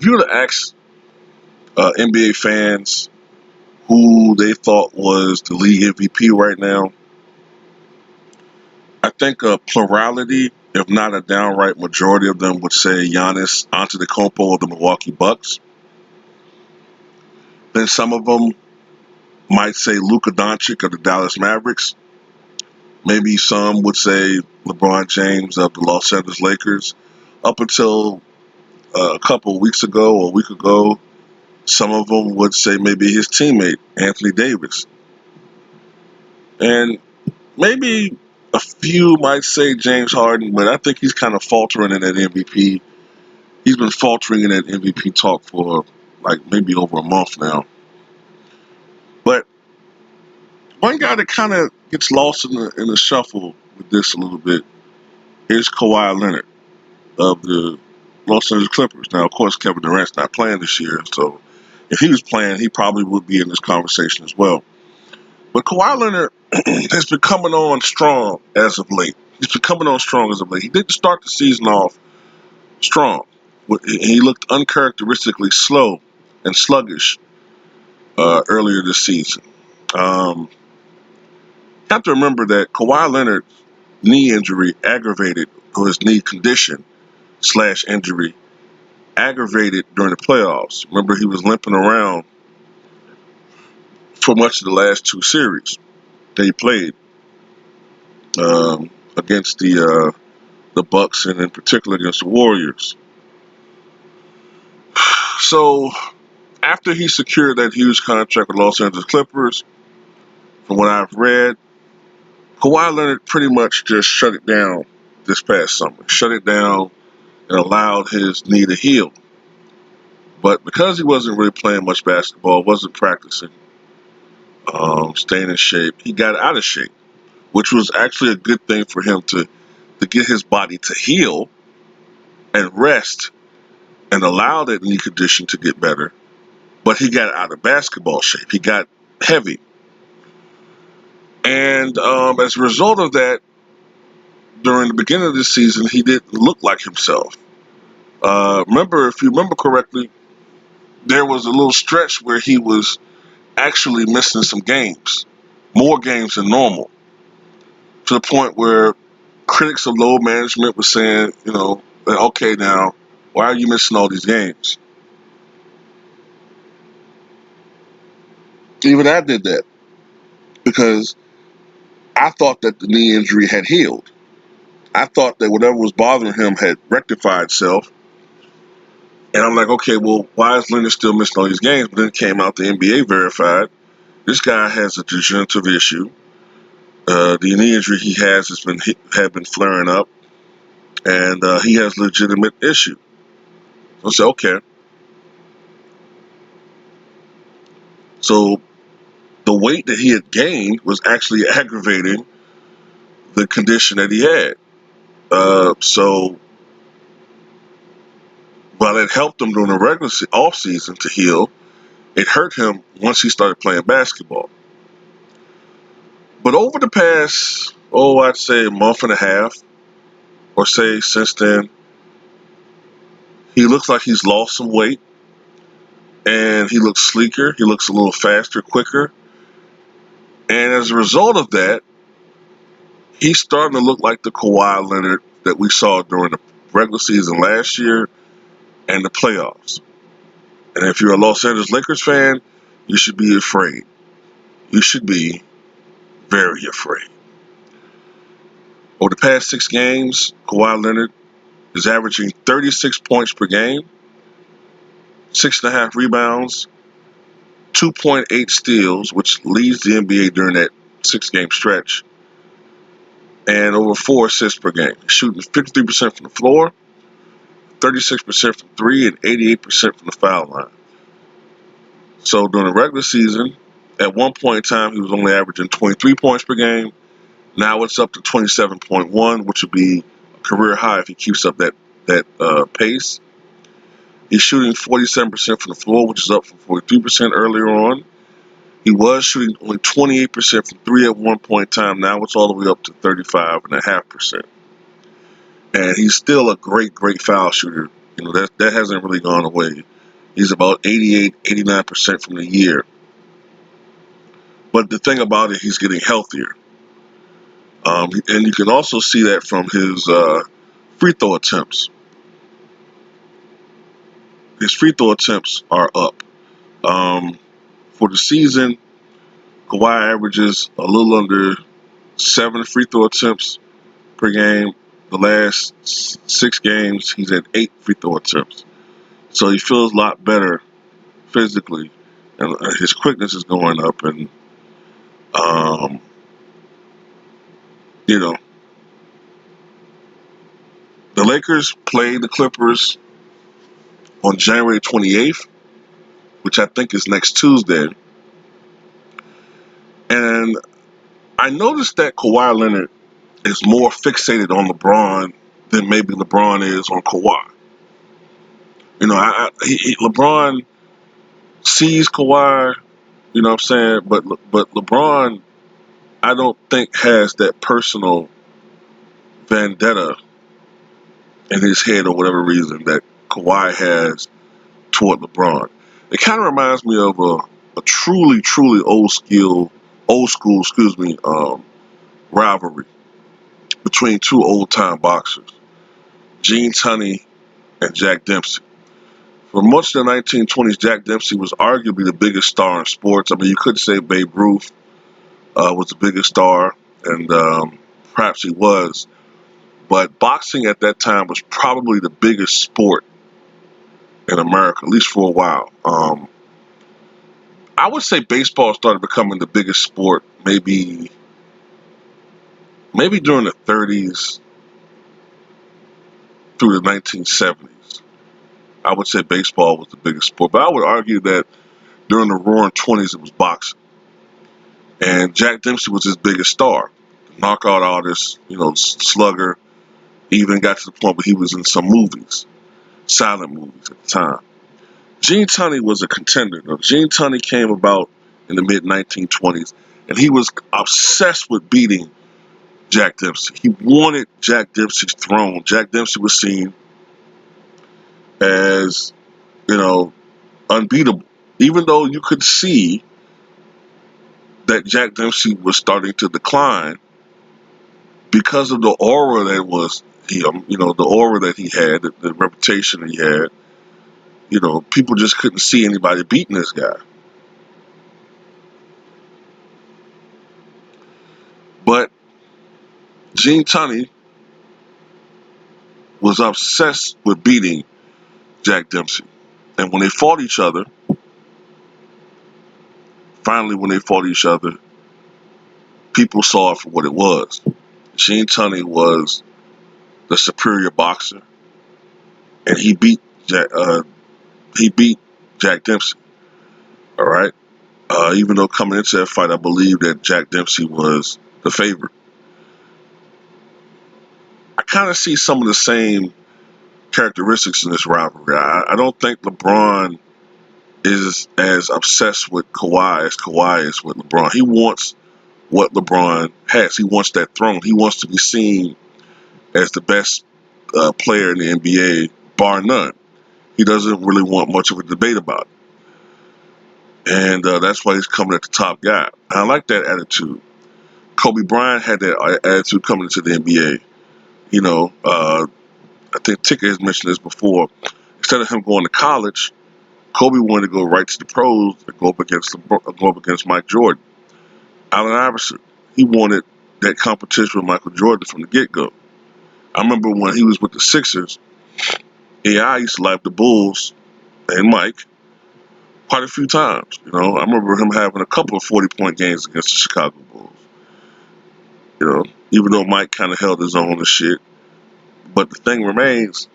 if you were to ask NBA fans who they thought was the league MVP right now, I think a plurality, if not a downright majority of them, would say Giannis Antetokounmpo of the Milwaukee Bucks. Then some of them might say Luka Doncic of the Dallas Mavericks. Maybe some would say LeBron James of the Los Angeles Lakers. Up until a couple of weeks ago or a week ago, some of them would say maybe his teammate, Anthony Davis. And maybe a few might say James Harden, but I think he's kind of faltering in that MVP. He's been faltering in that MVP talk for like maybe over a month now. But one guy that kind of gets lost in the shuffle with this a little bit is Kawhi Leonard of the Los Angeles Clippers. Now, of course, Kevin Durant's not playing this year, so if he was playing, he probably would be in this conversation as well. But Kawhi Leonard has been coming on strong as of late. He's been coming on strong as of late. He didn't start the season off strong. He looked uncharacteristically slow and sluggish earlier this season. You have to remember that Kawhi Leonard's knee injury aggravated, or his knee condition / injury aggravated during the playoffs. Remember, he was limping around for much of the last two series that he played against the Bucks and in particular against the Warriors. So after he secured that huge contract with Los Angeles Clippers, from what I've read, Kawhi Leonard pretty much just shut it down this past summer. Shut it down and allowed his knee to heal. But because he wasn't really playing much basketball, wasn't practicing, staying in shape, he got out of shape, which was actually a good thing for him to get his body to heal and rest and allow that knee condition to get better. But he got out of basketball shape. He got heavy. And as a result of that, during the beginning of the season, he didn't look like himself. If you remember correctly, there was a little stretch where he was actually missing some games, more games than normal, to the point where critics of load management were saying, okay, now, why are you missing all these games? Even I did that because I thought that the knee injury had healed. I thought that whatever was bothering him had rectified itself. And I'm like, okay, well, why is Leonard still missing all these games? But then it came out the NBA verified this guy has a degenerative issue. The knee injury he has had been flaring up, and he has legitimate issue. So I said, okay. So the weight that he had gained was actually aggravating the condition that he had. So while it helped him during the regular off season to heal, it hurt him once he started playing basketball. But over the past, I'd say a month and a half, or say since then, he looks like he's lost some weight, and he looks sleeker. He looks a little faster, quicker. And as a result of that, he's starting to look like the Kawhi Leonard that we saw during the regular season last year and the playoffs. And if you're a Los Angeles Lakers fan, you should be afraid. You should be very afraid. Over the past 6 games, Kawhi Leonard is averaging 36 points per game, 6.5 rebounds, 2.8 steals, which leads the NBA during that 6-game stretch, and over 4 assists per game. Shooting 53% from the floor, 36% from 3, and 88% from the foul line. So during the regular season, at one point in time, he was only averaging 23 points per game. Now it's up to 27.1, which would be a career high if he keeps up that pace. He's shooting 47% from the floor, which is up from 43% earlier on. He was shooting only 28% from 3 at one point in time. Now it's all the way up to 35.5%. And he's still a great, great foul shooter. That hasn't really gone away. He's about 88, 89% from the year. But the thing about it, he's getting healthier. And you can also see that from his free throw attempts. His free throw attempts are up. For the season, Kawhi averages a little under 7 free throw attempts per game. The last 6 games, he's at 8 free throw attempts. So he feels a lot better physically, and his quickness is going up. And um, you know, the Lakers play the Clippers on January 28th, which I think is next Tuesday. And I noticed that Kawhi Leonard is more fixated on LeBron than maybe LeBron is on Kawhi. You know, LeBron sees Kawhi, you know what I'm saying? But LeBron, I don't think has that personal vendetta in his head or whatever reason that Kawhi has toward LeBron. It kind of reminds me of a truly, truly old school, rivalry between two old time boxers, Gene Tunney and Jack Dempsey. For much of the 1920s, Jack Dempsey was arguably the biggest star in sports. I mean, you could say Babe Ruth was the biggest star, and perhaps he was. But boxing at that time was probably the biggest sport in America, at least for a while. I would say baseball started becoming the biggest sport maybe during the 30s through the 1970s. I would say baseball was the biggest sport, but I would argue that during the roaring 20s it was boxing. And Jack Dempsey was his biggest star, knockout artist, slugger. He even got to the point where he was in some movies, silent movies at the time. Gene Tunney was a contender. Now, Gene Tunney came about in the mid 1920s, and he was obsessed with beating Jack Dempsey. He wanted Jack Dempsey's throne. Jack Dempsey was seen as, unbeatable. Even though you could see that Jack Dempsey was starting to decline because of the aura that was him, the aura that he had, the reputation that he had. People just couldn't see anybody beating this guy. But Gene Tunney was obsessed with beating Jack Dempsey. And when they fought each other, people saw it for what it was. Gene Tunney was the superior boxer, and he beat Jack Dempsey. All right. Even though coming into that fight, I believe that Jack Dempsey was the favorite. I kind of see some of the same characteristics in this rivalry. I don't think LeBron is as obsessed with Kawhi as Kawhi is with LeBron. He wants what LeBron has. He wants that throne. He wants to be seen as the best player in the NBA, bar none. He doesn't really want much of a debate about it. And that's why he's coming at the top guy. And I like that attitude. Kobe Bryant had that attitude coming into the NBA. I think Ticker has mentioned this before. Instead of him going to college, Kobe wanted to go right to the pros and go up against Mike Jordan. Allen Iverson, he wanted that competition with Michael Jordan from the get-go. I remember when he was with the Sixers, AI used to light the Bulls and Mike quite a few times. I remember him having a couple of 40-point games against the Chicago Bulls. Even though Mike kind of held his own and shit. But the thing remains,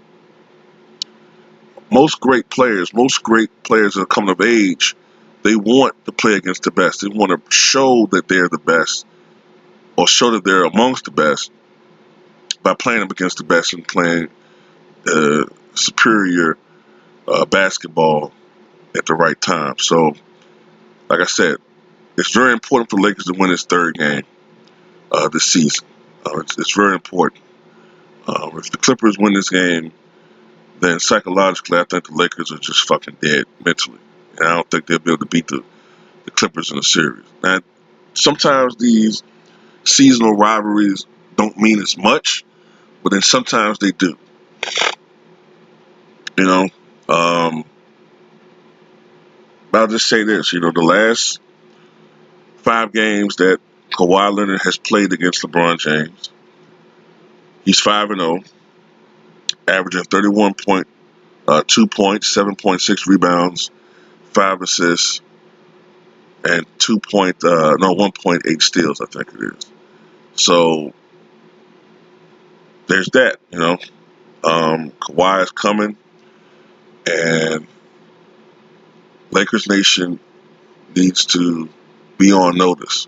most great players that are coming of age, they want to play against the best. They want to show that they're the best, or show that they're amongst the best by playing them against the best and playing superior basketball at the right time. So, like I said, it's very important for the Lakers to win this third game this season. It's very important. If the Clippers win this game, then psychologically, I think the Lakers are just fucking dead mentally. And I don't think they'll be able to beat the Clippers in a series. Now, sometimes these seasonal rivalries don't mean as much, but then sometimes they do. You know, um, I'll just say this. You know, the last 5 games that Kawhi Leonard has played against LeBron James, he's 5-0, averaging 31.2 points, 7.6 rebounds, 5 assists, and 1.8 steals. I think it is. So there's that. You know, Kawhi is coming, and Lakers Nation needs to be on notice.